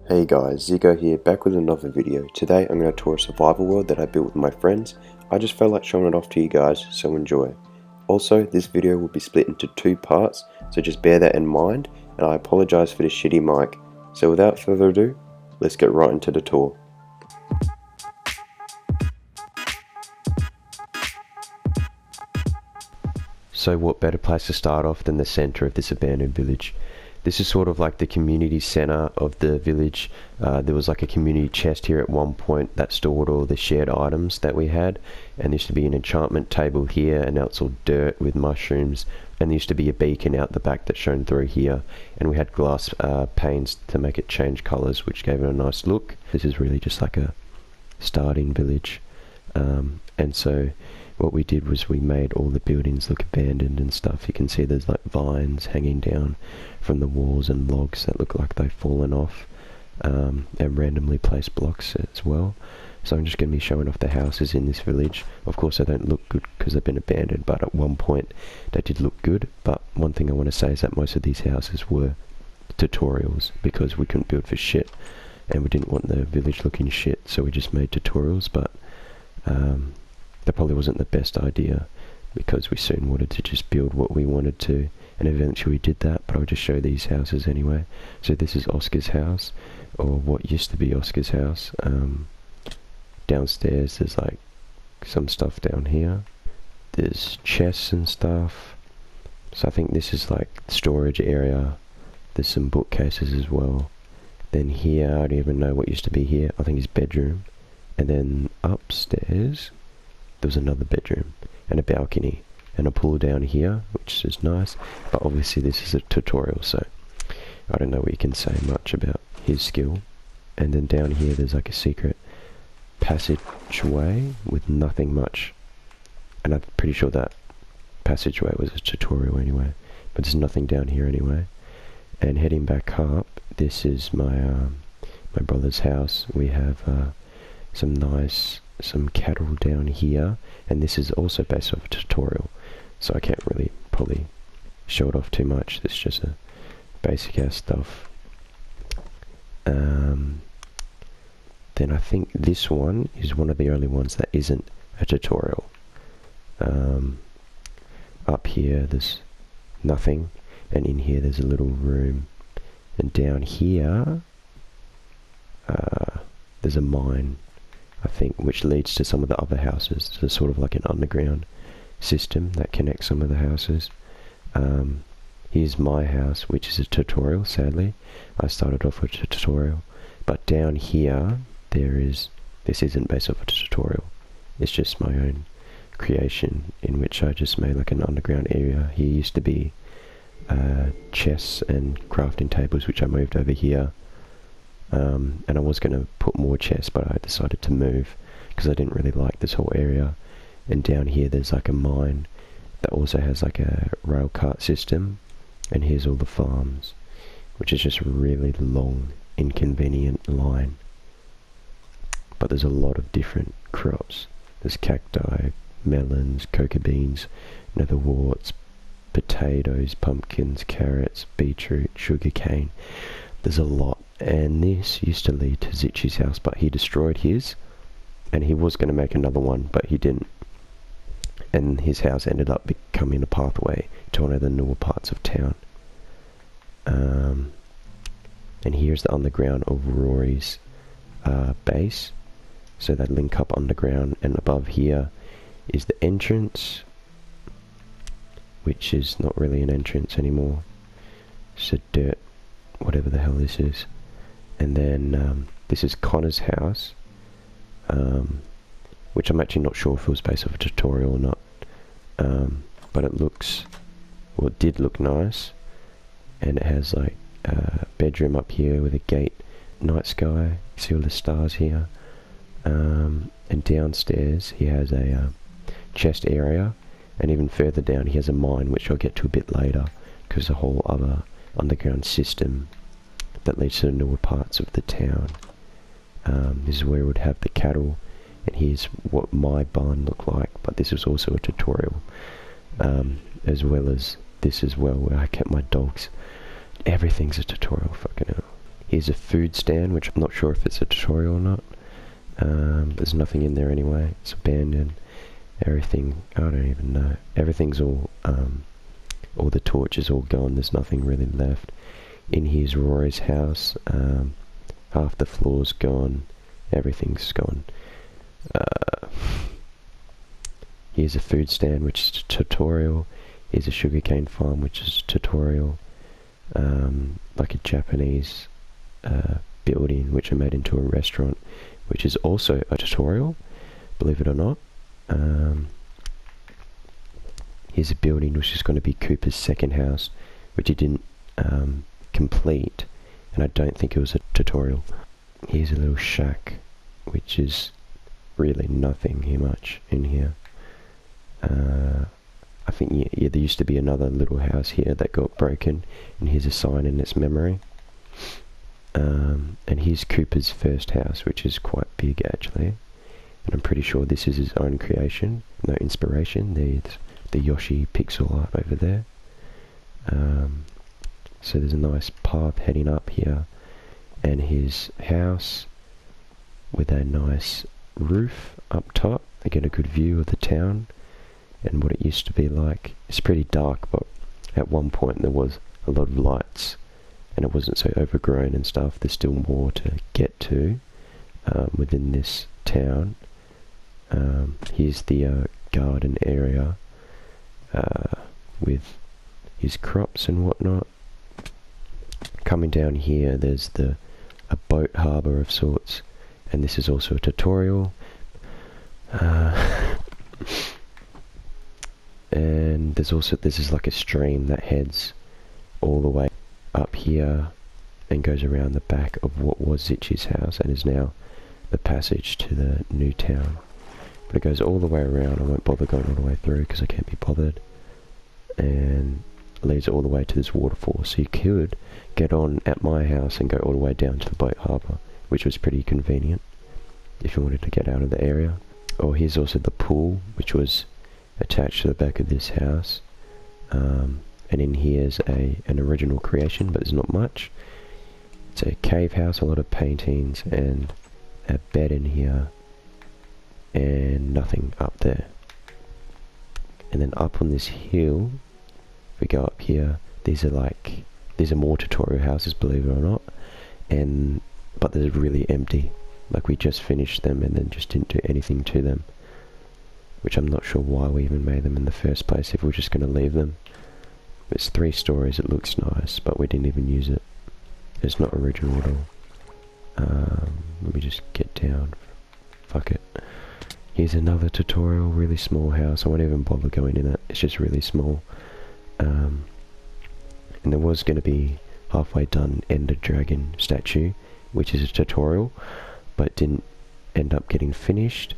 Hey guys, Zico here, back with another video. Today I'm going to tour a survival world that I built with my friends. I just felt like showing it off to you guys, so enjoy. Also, this video will be split into two parts, so just bear that in mind, and I apologise for the shitty mic. So without further ado, let's get right into the tour. So what better place to start off than the centre of this abandoned village? This is sort of like the community centre of the village. There was like a community chest here at one point that stored all the shared items that we had, and there used to be an enchantment table here, and now it's all dirt with mushrooms, and there used to be a beacon out the back that shone through here, and we had glass panes to make it change colours, which gave it a nice look. This is really just like a starting village, and so what we did was we made all the buildings look abandoned and stuff. You can see there's like vines hanging down from the walls and logs that look like they've fallen off, and randomly placed blocks as well. So I'm just going to be showing off the houses in this village. Of course they don't look good because they've been abandoned, but at one point they did look good. But one thing I want to say is that most of these houses were tutorials because we couldn't build for shit, and we didn't want the village looking shit, so we just made tutorials. But that probably wasn't the best idea because we soon wanted to just build what we wanted to, and eventually we did that. But I'll just show these houses anyway. So this is Oscar's house, or what used to be Oscar's house. Downstairs there's like some stuff down here. There's chests and stuff. So I think this is like storage area. There's some bookcases as well. Then here, I don't even know what used to be here. I think it's bedroom. And then upstairs there was another bedroom and a balcony and a pool down here, which is nice, but obviously this is a tutorial, so I don't know what you can say much about his skill. And then down here there's like a secret passageway with nothing much, and I'm pretty sure that passageway was a tutorial anyway, but there's nothing down here anyway. And heading back up, this is my my brother's house. We have some cattle down here, and this is also based off a tutorial, so I can't really probably show it off too much. It's just a basic ass stuff. Then I think this one is one of the only ones that isn't a tutorial. Up here there's nothing, and in here there's a little room, and down here there's a mine, I think, which leads to some of the other houses. So it's sort of like an underground system that connects some of the houses. Here's my house, which is a tutorial. Sadly, I started off with a tutorial, but down here this isn't based off a tutorial. It's just my own creation, in which I just made like an underground area. Here used to be chests and crafting tables, which I moved over here. And I was going to put more chests, but I decided to move because I didn't really like this whole area. And down here there's like a mine that also has like a rail cart system, and here's all the farms, which is just a really long, inconvenient line. But there's a lot of different crops. There's cacti, melons, cocoa beans, netherworts, potatoes, pumpkins, carrots, beetroot, sugarcane. There's a lot. And this used to lead to Zitchi's house, but he destroyed his, and he was going to make another one, but he didn't. And his house ended up becoming a pathway to one of the newer parts of town. And here's the underground of Rory's base. So they link up underground, and above here is the entrance, which is not really an entrance anymore. It's a dirt, whatever the hell this is. And then this is Connor's house, which I'm actually not sure if it was based off a tutorial or not, but it did look nice. And it has like a bedroom up here with a gate, night sky, you see all the stars here. And downstairs he has a chest area, and even further down he has a mine, which I'll get to a bit later, because a whole other underground system that leads to the newer parts of the town. This is where we would have the cattle, and here's what my barn looked like, but this is also a tutorial, as well as this as well, where I kept my dogs. Everything's a tutorial, fucking hell. Here's a food stand, which I'm not sure if it's a tutorial or not. There's nothing in there anyway. It's abandoned. Everything, I don't even know. Everything's all the torch is all gone. There's nothing really left. In here's Rory's house. Half the floor's gone. Everything's gone. Here's a food stand, which is a tutorial. Here's a sugarcane farm, which is a tutorial. Like a Japanese building, which I made into a restaurant, which is also a tutorial, believe it or not. Here's a building which is going to be Cooper's second house, which he didn't complete, and I don't think it was a tutorial. Here's a little shack, which is really nothing here much in here. I think yeah, there used to be another little house here that got broken, and here's a sign in its memory. And here's Cooper's first house, which is quite big actually, and I'm pretty sure this is his own creation, no inspiration. There's the Yoshi pixel art over there. So there's a nice path heading up here, and his house with a nice roof up top. I get a good view of the town and what it used to be like. It's pretty dark, but at one point there was a lot of lights and it wasn't so overgrown and stuff. There's still more to get to within this town. Here's the garden area with his crops and whatnot. Coming down here, there's a boat harbour of sorts, and this is also a tutorial. And this is like a stream that heads all the way up here and goes around the back of what was Zitchi's house and is now the passage to the new town. But it goes all the way around. I won't bother going all the way through because I can't be bothered. And leads all the way to this waterfall. So you could get on at my house and go all the way down to the boat harbour, which was pretty convenient if you wanted to get out of the area. Oh, here's also the pool, which was attached to the back of this house. And in here's an original creation, but there's not much. It's a cave house, a lot of paintings, and a bed in here, and nothing up there. And then up on this hill, if we go up here, these are more tutorial houses, believe it or not, but they're really empty. Like we just finished them and then just didn't do anything to them, which I'm not sure why we even made them in the first place if we're just going to leave them. It's 3 stories, it looks nice, but we didn't even use it. It's not original at all. Let me just get down. Fuck it. Here's another tutorial, really small house. I won't even bother going in it. It's just really small. And there was going to be halfway done Ender Dragon statue, which is a tutorial, but didn't end up getting finished.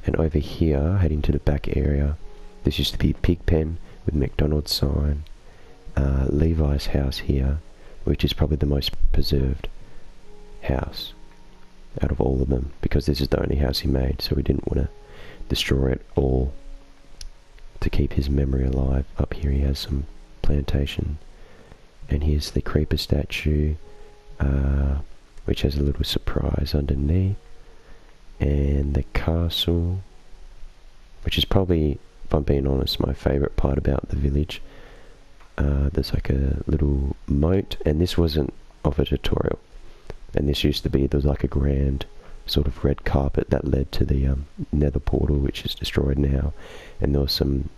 And over here, heading to the back area, this used to be Pigpen with McDonald's sign. Levi's house here, which is probably the most preserved house out of all of them, because this is the only house he made, so we didn't want to destroy it all to keep his memory alive. Up here he has some plantation, and here's the creeper statue, which has a little surprise underneath, and the castle, which is probably, if I'm being honest, my favourite part about the village. There's like a little moat, and this wasn't of a tutorial, and this used to be, there was like a grand sort of red carpet that led to the nether portal, which is destroyed now, and there was some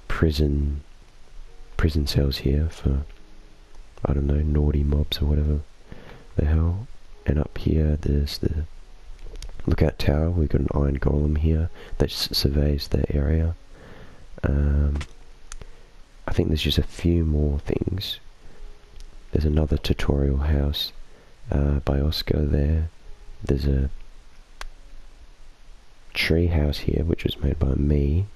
prison cells here for, I don't know, naughty mobs or whatever the hell. And up here there's the lookout tower. We've got an iron golem here that surveys the area. I think there's just a few more things. There's another tutorial house by Oscar there. There's a tree house here which was made by me.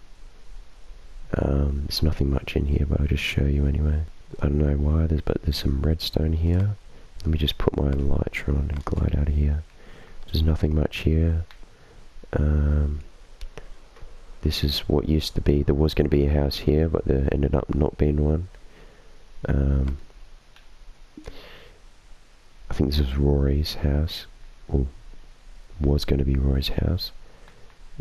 There's nothing much in here, but I'll just show you anyway. I don't know why, but there's some redstone here. Let me just put my elytra on and glide out of here. There's nothing much here. This is what used to be. There was going to be a house here, but there ended up not being one. think this was Rory's house, or was going to be Rory's house.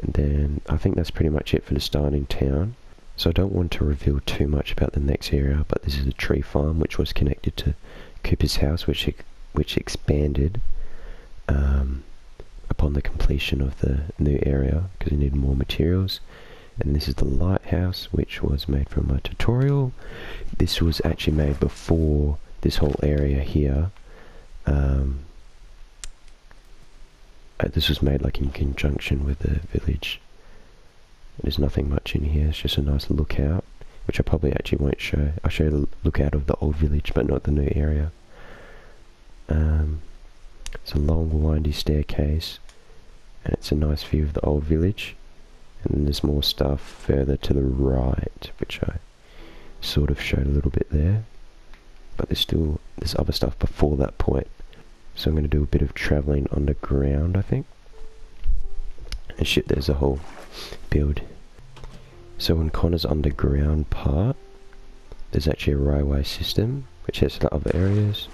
And then I think that's pretty much it for the starting town. So I don't want to reveal too much about the next area, but this is a tree farm which was connected to Cooper's house, which expanded upon the completion of the new area because we needed more materials. And this is the lighthouse, which was made from a tutorial. This was actually made before this whole area here. This was made like in conjunction with the village. There's nothing much in here, it's just a nice lookout, which I probably actually won't show. I'll show you the lookout of the old village, but not the new area. It's a long windy staircase, and it's a nice view of the old village. And then there's more stuff further to the right, which I sort of showed a little bit there. But there's other stuff before that point. So I'm going to do a bit of travelling underground, I think. And shit, there's a whole build. So in Connor's underground part, there's actually a railway system, which heads to other areas.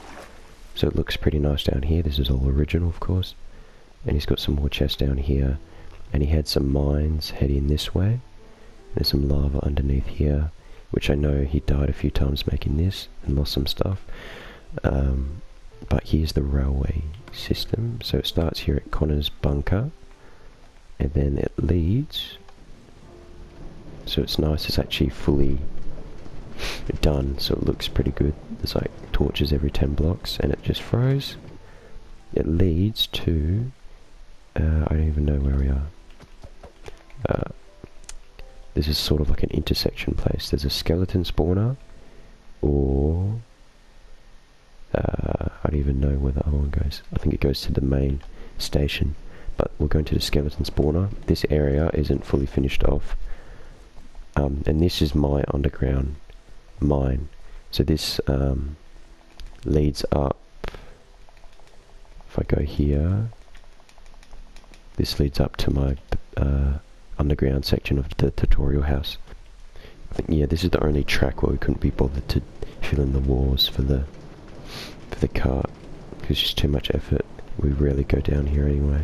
So it looks pretty nice down here. This is all original, of course. And he's got some more chests down here. And he had some mines heading this way. There's some lava underneath here, which I know he died a few times making this and lost some stuff. But here's the railway system. So it starts here at Connor's bunker, and then it leads. So it's nice, it's actually fully done, so it looks pretty good. There's like torches every 10 blocks, and it just froze. It leads to, I don't even know where we are. This is sort of like an intersection place. There's a skeleton spawner, or I don't even know where the other one goes. I think it goes to the main station, but we're going to the skeleton spawner. This area isn't fully finished off, and this is my underground mine. So this leads up. If I go here, this leads up to my underground section of the tutorial house. I think, yeah, this is the only track where we couldn't be bothered to fill in the walls for the cart, because it's just too much effort. We rarely go down here anyway.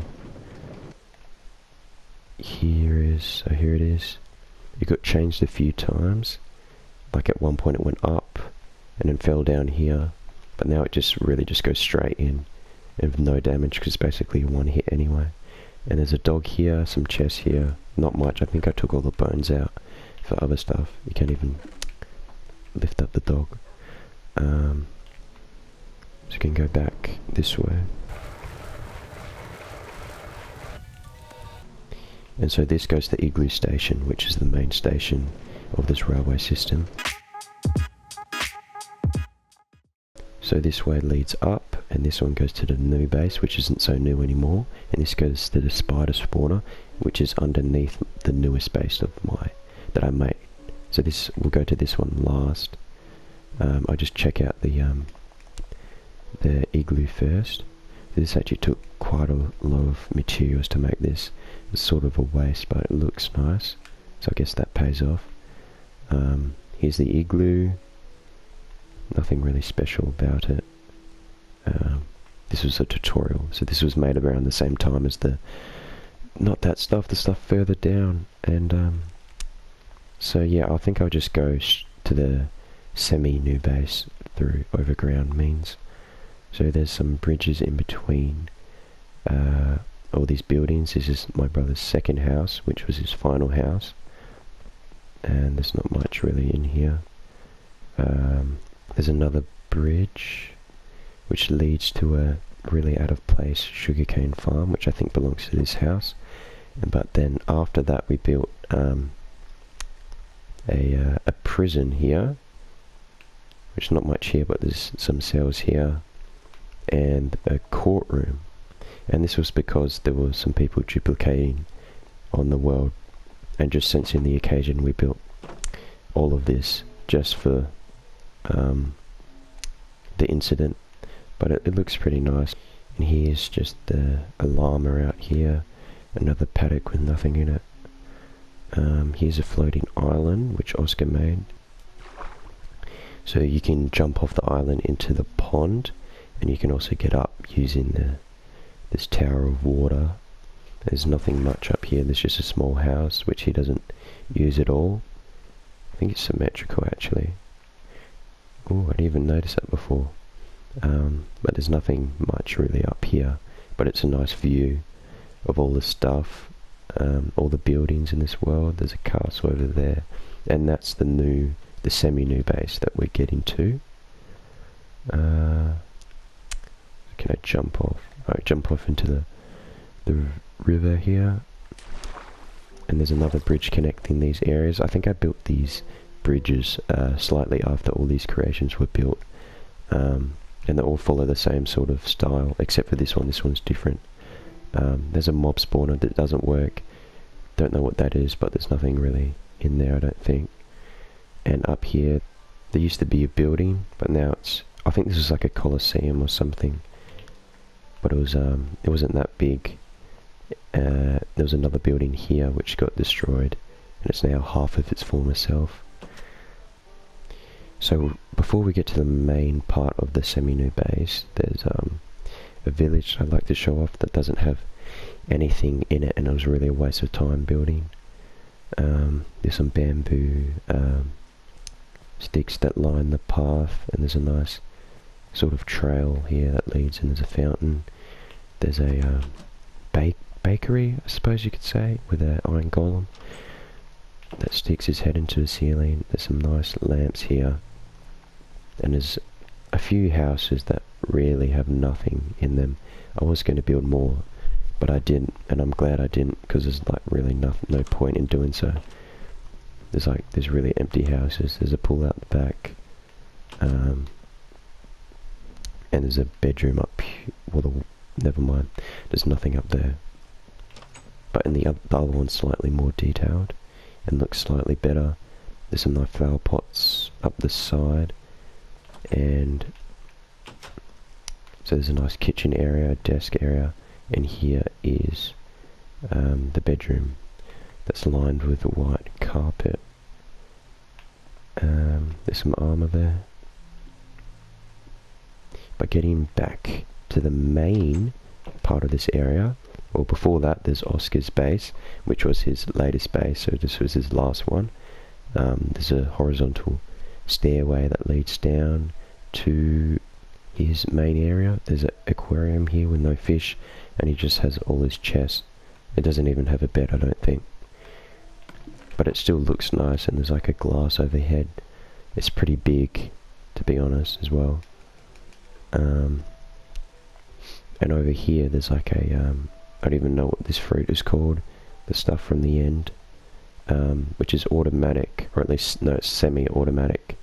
Here it is. It got changed a few times. Like at one point it went up and then fell down here, but now it just really just goes straight in and with no damage, because it's basically one hit anyway. And there's a dog here, some chests here, not much. I think I took all the bones out for other stuff. You can't even lift up the dog. So you can go back this way. And so this goes to Igloo Station, which is the main station of this railway system. So this way leads up, and this one goes to the new base, which isn't so new anymore. And this goes to the spider spawner, which is underneath the newest base that I made. So this will go to this one last. I just check out the igloo first. This actually took quite a lot of materials to make this. It's sort of a waste, but it looks nice, so I guess that pays off. Here's the igloo. Nothing really special about it. This was a tutorial, so this was made around the same time as the the stuff further down. And so yeah, I think I'll just go to the semi-new base through overground means. So there's some bridges in between all these buildings. This is my brother's second house, which was his final house, and there's not much really in here. There's another bridge which leads to a really out of place sugarcane farm, which I think belongs to this house. But then after that we built a prison here, which is not much here, but there's some cells here, and a courtroom. And this was because there were some people duplicating on the world, and just sensing the occasion we built all of this just for the incident. But it looks pretty nice. And here's just a llama out here, another paddock with nothing in it. Here's a floating island which Oscar made, so you can jump off the island into the pond, and you can also get up using this tower of water. There's nothing much up here. There's just a small house which he doesn't use at all. I think it's symmetrical actually. Oh, I didn't even notice that before. But there's nothing much really up here, but it's a nice view of all the stuff, all the buildings in this world. There's a castle over there, and that's the semi-new base that we're getting to. Can I jump off? Alright, jump off into the river here, and there's another bridge connecting these areas. I think I built these bridges slightly after all these creations were built, and they all follow the same sort of style, except for this one. This one's different. There's a mob spawner that doesn't work. Don't know what that is, but there's nothing really in there, I don't think. And up here, there used to be a building, but now I think this is like a coliseum or something. But it wasn't that big. There was another building here which got destroyed, and it's now half of its former self. So before we get to the main part of the semi-new base, there's a village I'd like to show off that doesn't have anything in it, and it was really a waste of time building. There's some bamboo sticks that line the path, and there's a nice sort of trail here that leads, and there's a fountain. There's a bakery, I suppose you could say, with an iron golem that sticks his head into the ceiling. There's some nice lamps here, and there's a few houses that really have nothing in them. I was going to build more, but I didn't, and I'm glad I didn't, because there's like really no point in doing so. There's really empty houses. There's a pool out the back, and there's a bedroom up here. Well, never mind, there's nothing up there. But in the other one's slightly more detailed and looks slightly better. There's some nice flower pots up the side, and so there's a nice kitchen area, desk area, and here is the bedroom that's lined with white carpet. There's some armor there. But getting back to the main part of this area, well, before that there's Oscar's base, which was his latest base, so this was his last one. There's a horizontal stairway that leads down to his main area. There's an aquarium here with no fish, and he just has all his chests. It doesn't even have a bed, I don't think, but it still looks nice, and there's like a glass overhead. It's pretty big, to be honest, as well. And over here there's like a I don't even know what this fruit is called, the stuff from the end, which is automatic, or at least, no, it's semi-automatic.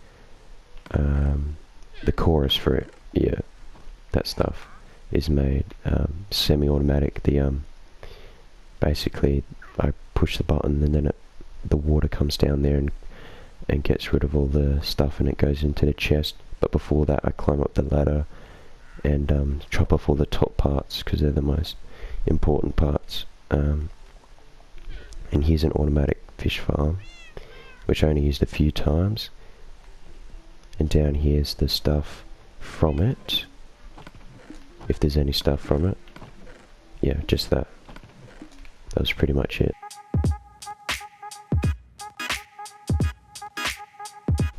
The chorus fruit, yeah, that stuff is made semi-automatic. Basically I push the button, and then the water comes down there and gets rid of all the stuff, and it goes into the chest. But before that I climb up the ladder and chop off all the top parts, because they're the most important parts. And here's an automatic fish farm, which I only used a few times. And down here's the stuff from it, if there's any stuff from it. Yeah, just that. That was pretty much it.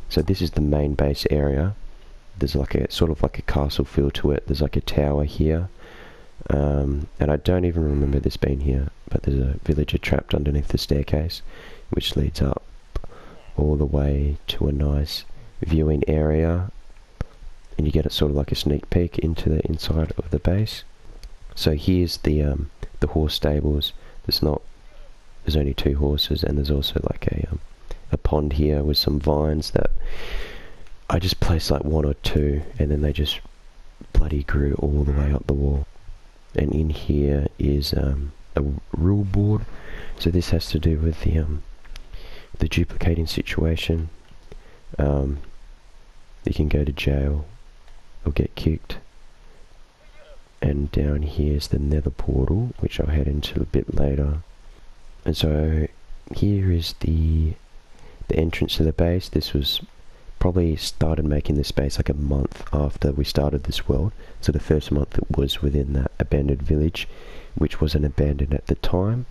So this is the main base area. There's like a sort of like a castle feel to it. There's like a tower here, and I don't even remember this being here, but there's a villager trapped underneath the staircase, which leads up all the way to a nice viewing area, and you get a sort of like a sneak peek into the inside of the base. So here's the horse stables. There's only 2 horses, and there's also like a pond here with some vines that I just placed like 1 or 2, and then they just bloody grew all the way up the wall. And in here is a rule board. So this has to do with the duplicating situation. You can go to jail or get kicked. And down here is the nether portal, which I'll head into a bit later. And so here is the entrance to the base. This was probably started making this base like a month after we started this world. So the first month it was within that abandoned village, which wasn't abandoned at the time.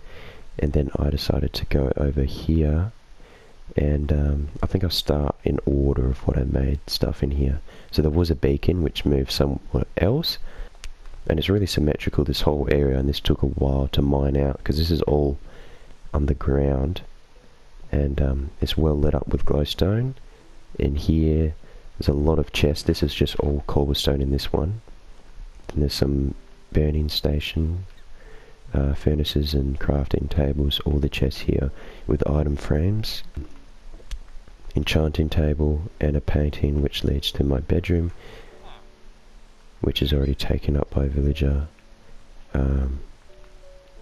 And then I decided to go over here, and I think I'll start in order of what I made stuff in here. So there was a beacon which moved somewhere else, and it's really symmetrical, this whole area, and this took a while to mine out because this is all underground, and it's well lit up with glowstone. In here there's a lot of chests. This is just all cobblestone in this one. Then there's some burning station, furnaces and crafting tables, all the chests here with item frames, enchanting table, and a painting which leads to my bedroom, which is already taken up by a villager.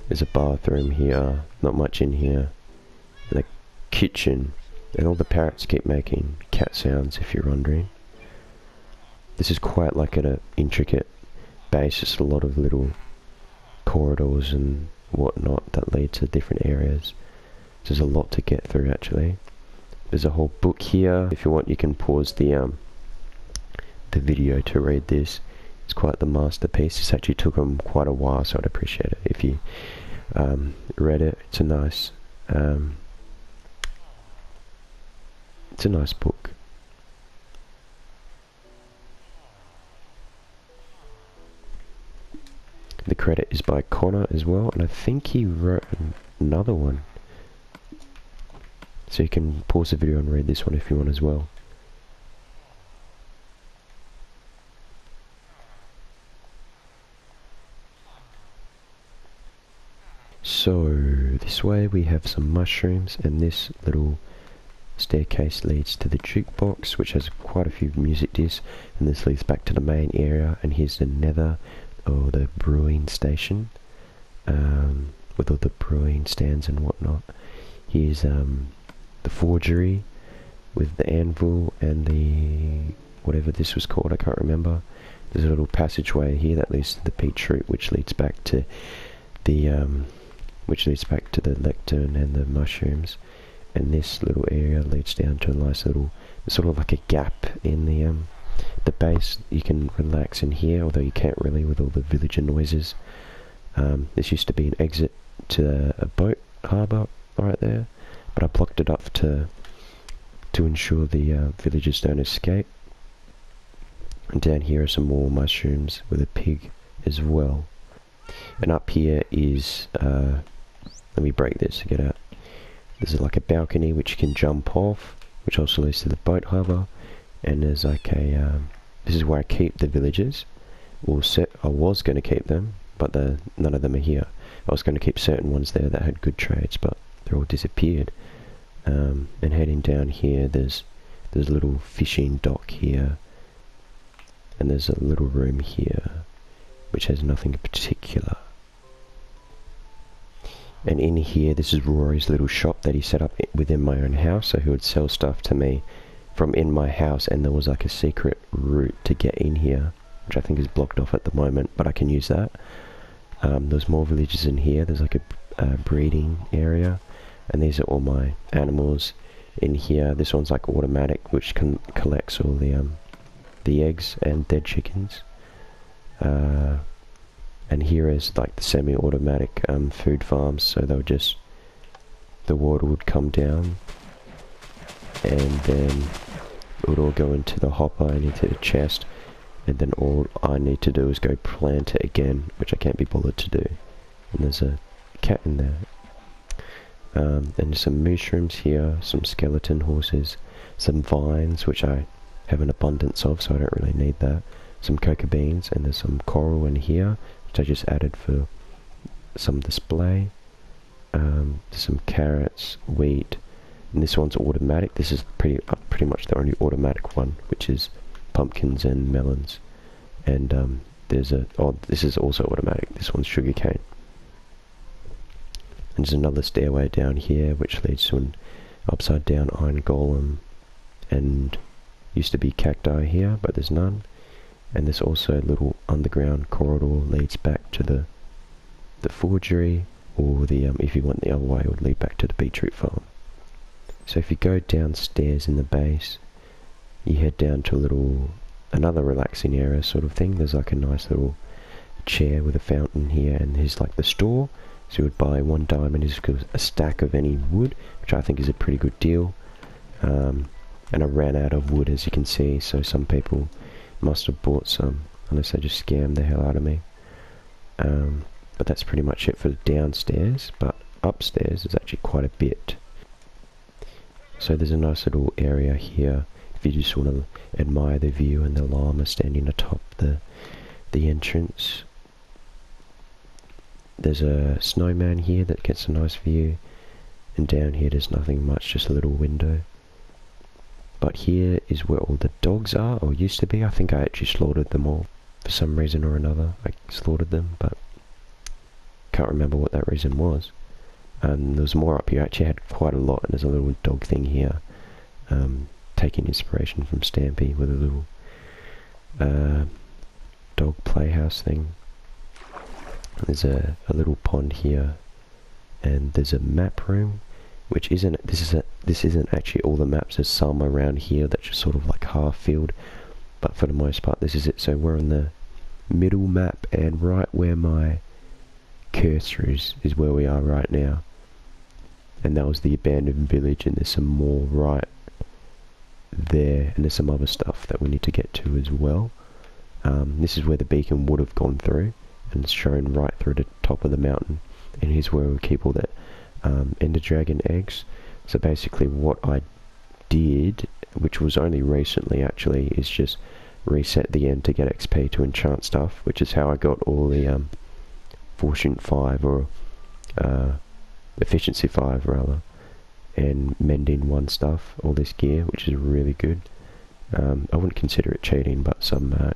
There's a bathroom here, not much in here, and a kitchen, and all the parrots keep making cat sounds if you're wondering. This is quite like an intricate base, just a lot of little corridors and whatnot that lead to different areas. There's a lot to get through actually. There's a whole book here. If you want, you can pause the video to read this. It's quite the masterpiece. This actually took them quite a while, so I'd appreciate it if you read it. It's a nice book. The credit is by Connor as well, and I think he wrote another one. So you can pause the video and read this one if you want as well. So this way we have some mushrooms, and this little staircase leads to the jukebox, which has quite a few music discs, and this leads back to the main area. And here's the nether, or the brewing station, with all the brewing stands and whatnot. Here's the forgery with the anvil and the whatever this was called, I can't remember. There's a little passageway here that leads to the beetroot, which leads back to the lectern and the mushrooms. And this little area leads down to a nice little, sort of like a gap in the base. You can relax in here, although you can't really with all the villager noises. This used to be an exit to a boat harbour right there, but I blocked it up to ensure the villagers don't escape. And down here are some more mushrooms with a pig as well. And up here is, let me break this to get out. There's like a balcony which you can jump off, which also leads to the boat harbour. And there's like a, this is where I keep the villagers. I was going to keep them, but none of them are here. I was going to keep certain ones there that had good trades, but they're all disappeared. And heading down here, there's a little fishing dock here, and there's a little room here which has nothing in particular. And in here, this is Rory's little shop that he set up within my own house, so he would sell stuff to me from in my house, and there was like a secret route to get in here, which I think is blocked off at the moment, but I can use that. There's more villages in here. There's like a breeding area, and these are all my animals in here. This one's like automatic, which collects all the eggs and dead chickens. And here is like the semi-automatic food farms, so they'll just, the water would come down and then it would all go into the hopper and into the chest, and then all I need to do is go plant it again, which I can't be bothered to do. And there's a cat in there. And some mushrooms here, some skeleton horses, some vines, which I have an abundance of, so I don't really need that. Some cocoa beans, and there's some coral in here, which I just added for some display. Some carrots, wheat, and this one's automatic. This is pretty much the only automatic one, which is pumpkins and melons. And this is also automatic. This one's sugarcane. And there's another stairway down here, which leads to an upside down iron golem, and used to be cacti here, but there's none. And there's also a little underground corridor leads back to the forgery, or the if you went the other way, it would lead back to the beetroot farm. So if you go downstairs in the base, you head down to another relaxing area sort of thing. There's like a nice little chair with a fountain here, and here's like the store. So you would buy $1 and just a stack of any wood, which I think is a pretty good deal. And I ran out of wood, as you can see, so some people must have bought some, unless they just scammed the hell out of me. But that's pretty much it for downstairs, but upstairs is actually quite a bit. So there's a nice little area here if you just want to admire the view, and the llama standing atop the entrance. There's a snowman here that gets a nice view, and down here there's nothing much, just a little window. But here is where all the dogs are, or used to be. I think I actually slaughtered them all for some reason or another. I slaughtered them, but can't remember what that reason was. And there was more up here. I actually had quite a lot, and there's a little dog thing here, taking inspiration from Stampy with a little dog playhouse thing. There's a little pond here, and there's a map room, which isn't, this isn't actually all the maps. There's some around here that's just sort of like half filled, but for the most part this is it. So we're on the middle map, and right where my cursor is where we are right now. And that was the abandoned village, and there's some more right there, and there's some other stuff that we need to get to as well. This is where the beacon would have gone through, and it's shown right through the top of the mountain. And here's where we keep all the Ender Dragon eggs. So basically what I did, which was only recently actually, is just reset the end to get XP to enchant stuff, which is how I got all the Fortune 5 or Efficiency 5 rather, and Mending 1 stuff, all this gear, which is really good. I wouldn't consider it cheating, but some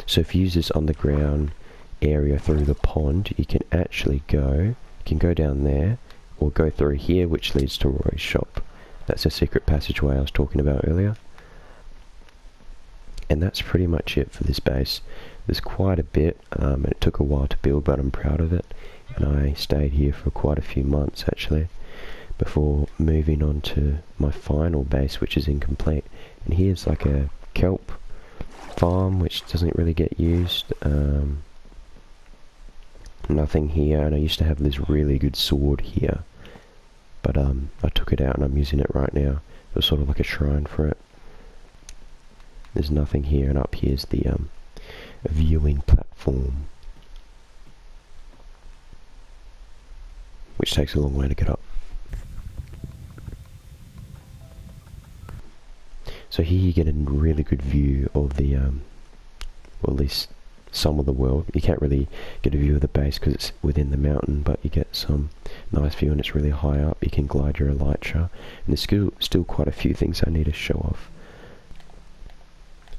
so if you use this underground area through the pond, you can actually go down there, or go through here, which leads to Roy's shop. That's a secret passageway I was talking about earlier. And that's pretty much it for this base. There's quite a bit, and it took a while to build, but I'm proud of it. And I stayed here for quite a few months actually, before moving on to my final base, which is incomplete. And here's like a kelp farm, which doesn't really get used. Nothing here, and I used to have this really good sword here, but I took it out and I'm using it right now. It was sort of like a shrine for it. There's nothing here, and up here's the viewing platform, which takes a long way to get up. So here you get a really good view of the, well, at least some of the world. You can't really get a view of the base because it's within the mountain, but you get some nice view, and it's really high up. You can glide your elytra, and there's still quite a few things I need to show off.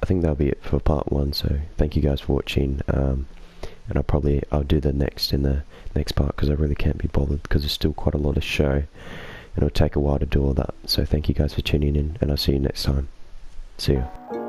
I think that'll be it for part 1, so thank you guys for watching, and I'll do the next in the next part, because I really can't be bothered, because there's still quite a lot to show, and it'll take a while to do all that. So thank you guys for tuning in, and I'll see you next time. See ya.